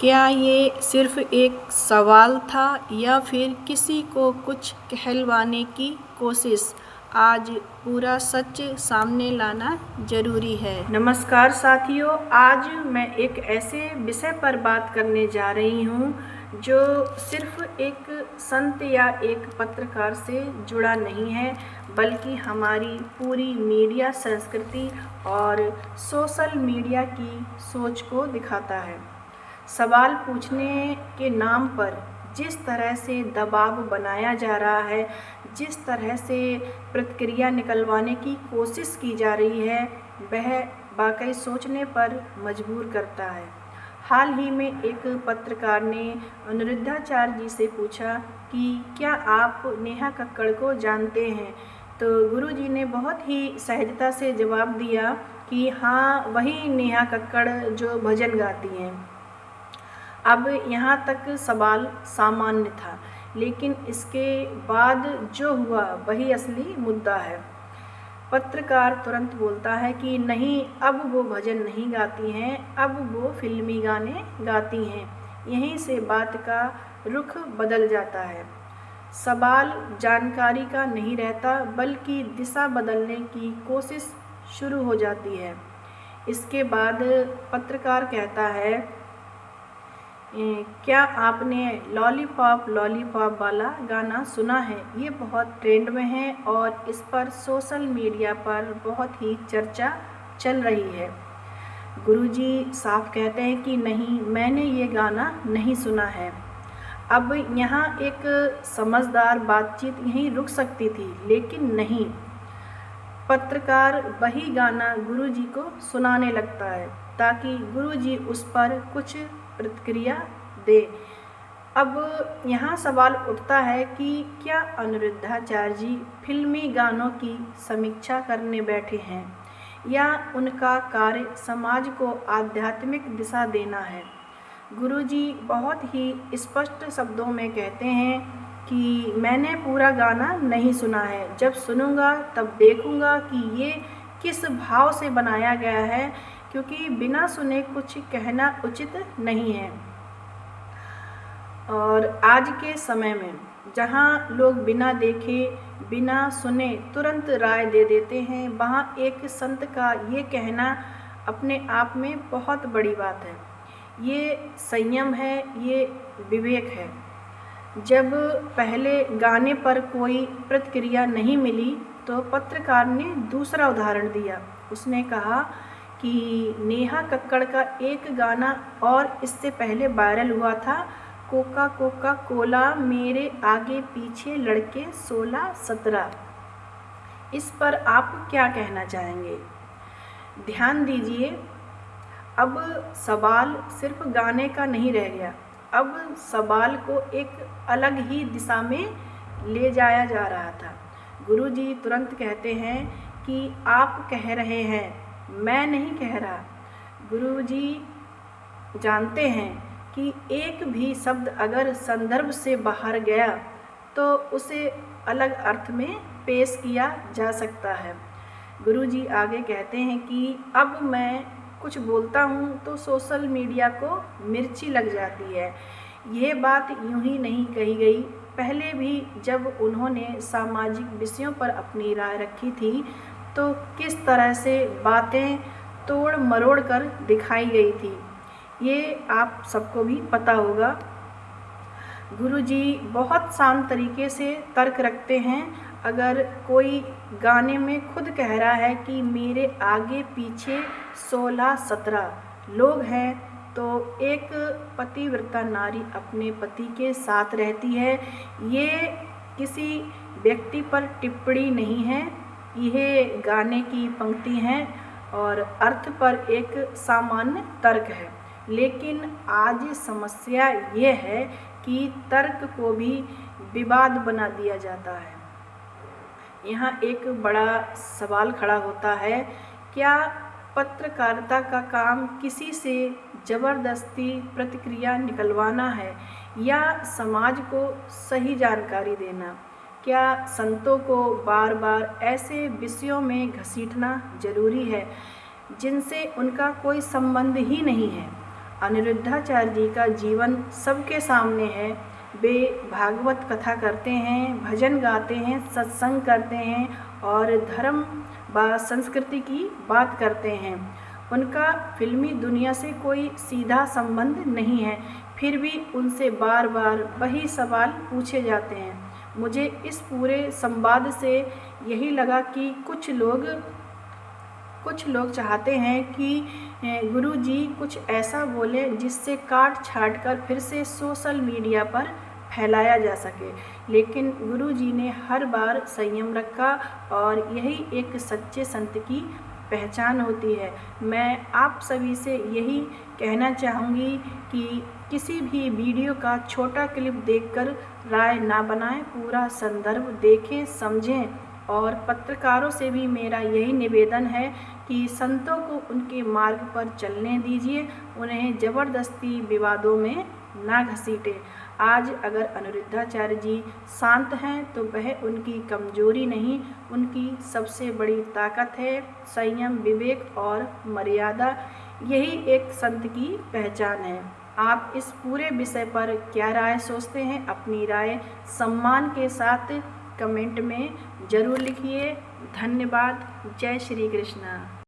क्या ये सिर्फ एक सवाल था या फिर किसी को कुछ कहलवाने की कोशिश? आज पूरा सच सामने लाना जरूरी है। नमस्कार साथियों, आज मैं एक ऐसे विषय पर बात करने जा रही हूँ जो सिर्फ एक संत या एक पत्रकार से जुड़ा नहीं है, बल्कि हमारी पूरी मीडिया संस्कृति और सोशल मीडिया की सोच को दिखाता है। सवाल पूछने के नाम पर जिस तरह से दबाव बनाया जा रहा है, जिस तरह से प्रतिक्रिया निकलवाने की कोशिश की जा रही है, वह वाकई सोचने पर मजबूर करता है। हाल ही में एक पत्रकार ने अनिरुद्धाचार्य जी से पूछा कि क्या आप नेहा कक्कड़ को जानते हैं? तो गुरुजी ने बहुत ही सहजता से जवाब दिया कि हाँ, वही नेहा कक्कड़ जो भजन गाती हैं। अब यहाँ तक सवाल सामान्य था, लेकिन इसके बाद जो हुआ वही असली मुद्दा है। पत्रकार तुरंत बोलता है कि नहीं, अब वो भजन नहीं गाती हैं, अब वो फिल्मी गाने गाती हैं। यहीं से बात का रुख बदल जाता है। सवाल जानकारी का नहीं रहता, बल्कि दिशा बदलने की कोशिश शुरू हो जाती है। इसके बाद पत्रकार कहता है, क्या आपने लॉलीपॉप लॉलीपॉप वाला गाना सुना है? ये बहुत ट्रेंड में है और इस पर सोशल मीडिया पर बहुत ही चर्चा चल रही है। गुरुजी साफ कहते हैं कि नहीं, मैंने ये गाना नहीं सुना है। अब यहाँ एक समझदार बातचीत यहीं रुक सकती थी, लेकिन नहीं। पत्रकार वही गाना गुरुजी को सुनाने लगता है ताकि गुरुजी उस पर कुछ प्रतिक्रिया दे। अब यहाँ सवाल उठता है कि क्या अनिरुद्धाचार्य जी फिल्मी गानों की समीक्षा करने बैठे हैं या उनका कार्य समाज को आध्यात्मिक दिशा देना है? गुरुजी बहुत ही स्पष्ट शब्दों में कहते हैं कि मैंने पूरा गाना नहीं सुना है, जब सुनूंगा तब देखूंगा कि ये किस भाव से बनाया गया है, क्योंकि बिना सुने कुछ कहना उचित नहीं है। और आज के समय में जहाँ लोग बिना देखे बिना सुने तुरंत राय दे देते हैं, वहाँ एक संत का ये कहना अपने आप में बहुत बड़ी बात है। ये संयम है, ये विवेक है। जब पहले गाने पर कोई प्रतिक्रिया नहीं मिली तो पत्रकार ने दूसरा उदाहरण दिया। उसने कहा कि नेहा कक्कड़ का एक गाना और इससे पहले वायरल हुआ था, कोका कोका कोला मेरे आगे पीछे लड़के 16-17। इस पर आप क्या कहना चाहेंगे? ध्यान दीजिए, अब सवाल सिर्फ गाने का नहीं रह गया, अब सवाल को एक अलग ही दिशा में ले जाया जा रहा था। गुरुजी तुरंत कहते हैं कि आप कह रहे हैं, मैं नहीं कह रहा। गुरुजी जानते हैं कि एक भी शब्द अगर संदर्भ से बाहर गया तो उसे अलग अर्थ में पेश किया जा सकता है। गुरुजी आगे कहते हैं कि अब मैं कुछ बोलता हूँ तो सोशल मीडिया को मिर्ची लग जाती है। यह बात यूं ही नहीं कही गई। पहले भी जब उन्होंने सामाजिक विषयों पर अपनी राय रखी थी तो किस तरह से बातें तोड़ मरोड़ कर दिखाई गई थी, ये आप सबको भी पता होगा। गुरुजी बहुत शांत तरीके से तर्क रखते हैं। अगर कोई गाने में खुद कह रहा है कि मेरे आगे पीछे 16-17 लोग हैं, तो एक पतिव्रता नारी अपने पति के साथ रहती है। ये किसी व्यक्ति पर टिप्पणी नहीं है, यह गाने की पंक्ति हैं और अर्थ पर एक सामान्य तर्क है। लेकिन आज समस्या ये है कि तर्क को भी विवाद बना दिया जाता है। यहाँ एक बड़ा सवाल खड़ा होता है, क्या पत्रकारिता का काम किसी से ज़बरदस्ती प्रतिक्रिया निकलवाना है या समाज को सही जानकारी देना? क्या संतों को बार बार ऐसे विषयों में घसीटना जरूरी है जिनसे उनका कोई संबंध ही नहीं है? अनिरुद्धाचार्य जी का जीवन सबके सामने है। वे भागवत कथा करते हैं, भजन गाते हैं, सत्संग करते हैं और धर्म व संस्कृति की बात करते हैं। उनका फिल्मी दुनिया से कोई सीधा संबंध नहीं है, फिर भी उनसे बार बार वही सवाल पूछे जाते हैं। मुझे इस पूरे संवाद से यही लगा कि कुछ लोग चाहते हैं कि गुरु जी कुछ ऐसा बोले जिससे काट छाट कर फिर से सोशल मीडिया पर फैलाया जा सके, लेकिन गुरु जी ने हर बार संयम रखा और यही एक सच्चे संत की पहचान होती है। मैं आप सभी से यही कहना चाहूँगी कि किसी भी वीडियो का छोटा क्लिप देखकर राय ना बनाएं, पूरा संदर्भ देखें, समझें। और पत्रकारों से भी मेरा यही निवेदन है कि संतों को उनके मार्ग पर चलने दीजिए, उन्हें ज़बरदस्ती विवादों में ना घसीटें। आज अगर अनिरुद्धाचार्य जी शांत हैं तो वह उनकी कमजोरी नहीं, उनकी सबसे बड़ी ताकत है। संयम, विवेक और मर्यादा, यही एक संत की पहचान है। आप इस पूरे विषय पर क्या राय सोचते हैं? अपनी राय सम्मान के साथ कमेंट में ज़रूर लिखिए। धन्यवाद। जय श्री कृष्ण।